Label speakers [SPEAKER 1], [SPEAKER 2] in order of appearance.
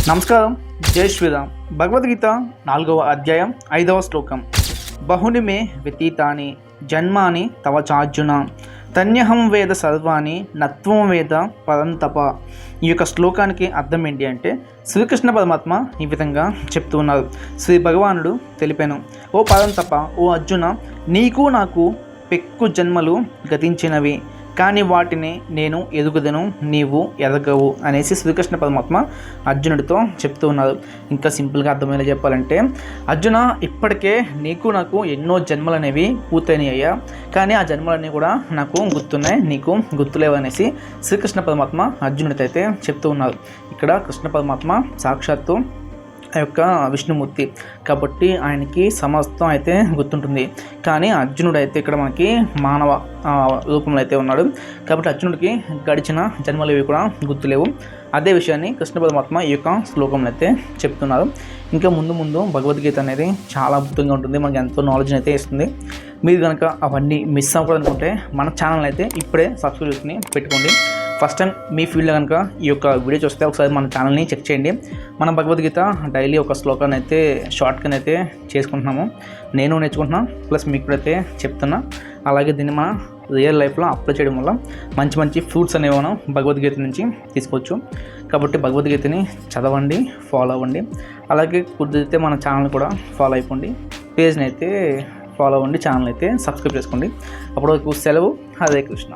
[SPEAKER 1] నమస్కారం. జై శ్రీరామ్. భగవద్గీత 4వ అధ్యాయం 5వ శ్లోకం. బహుని మే వ్యతీతాని జన్మాని తవ చార్జున తన్యహం వేద సర్వాణి నత్వం వేద పరంతప. ఈ యొక్క శ్లోకానికి అర్థం ఏంటి అంటే, శ్రీకృష్ణ పరమాత్మ ఈ విధంగా చెప్తూ ఉన్నారు. శ్రీ భగవానుడు తెలిపాను, ఓ పరంతప, ఓ అర్జున, నీకు నాకు పెక్కు జన్మలు గతించినవి, కానీ వాటిని నేను ఎదుగుదను, నీవు ఎదగవు అనేసి శ్రీకృష్ణ పరమాత్మ అర్జునుడితో చెప్తూ ఉన్నారు. ఇంకా సింపుల్గా అర్థమయ్యేలా చెప్పాలంటే, అర్జున, ఇప్పటికే నీకు నాకు ఎన్నో జన్మలు అనేవి పూర్తయినాయ్యా, కానీ ఆ జన్మలన్నీ కూడా నాకు గుర్తున్నాయి, నీకు గుర్తులేవు అనేసి శ్రీకృష్ణ పరమాత్మ అర్జునుడితో అయితే చెప్తూ ఉన్నారు. ఇక్కడ కృష్ణ పరమాత్మ సాక్షాత్తు ఆ యొక్క విష్ణుమూర్తి కాబట్టి ఆయనకి సమస్తం అయితే గుర్తుంటుంది. కానీ అర్జునుడు అయితే ఇక్కడ మనకి మానవ రూపంలో అయితే ఉన్నాడు కాబట్టి అర్జునుడికి గడిచిన జన్మలు ఇవి కూడా గుర్తులేవు. అదే విషయాన్ని కృష్ణ పరమాత్మ ఈ యొక్క శ్లోకంలో అయితే చెప్తున్నారు. ఇంకా ముందు భగవద్గీత అనేది చాలా అద్భుతంగా ఉంటుంది, మనకి ఎంతో నాలెడ్జ్ని అయితే ఇస్తుంది. మీరు కనుక అవన్నీ మిస్ అవ్వకూడదనుకుంటే మన ఛానల్ అయితే ఇప్పుడే సబ్స్క్రైబ్ చేసుకుని పెట్టుకోండి. ఫస్ట్ టైం మీ ఫీల్డ్లో కనుక ఈ యొక్క వీడియో చూస్తే ఒకసారి మన ఛానల్ని చెక్ చేయండి. మనం భగవద్గీత డైలీ ఒక శ్లోకాన్ని అయితే షార్ట్కన్ అయితే చేసుకుంటున్నాము. నేను నేర్చుకుంటున్నాను, ప్లస్ మీకు కూడా అయితే చెప్తున్నా. అలాగే దీన్ని మన రియల్ లైఫ్లో అప్లై చేయడం వల్ల మంచి ఫ్రూట్స్ అనేవి మనం భగవద్గీత నుంచి తీసుకోవచ్చు. కాబట్టి భగవద్గీతని చదవండి, ఫాలో అవ్వండి. అలాగే కుదిరితే మన ఛానల్ కూడా ఫాలో అయిపోండి, పేజ్ని అయితే ఫాలో అవ్వండి, ఛానల్ అయితే సబ్స్క్రైబ్ చేసుకోండి. అప్పటివరకు సెలవు. హరే కృష్ణ.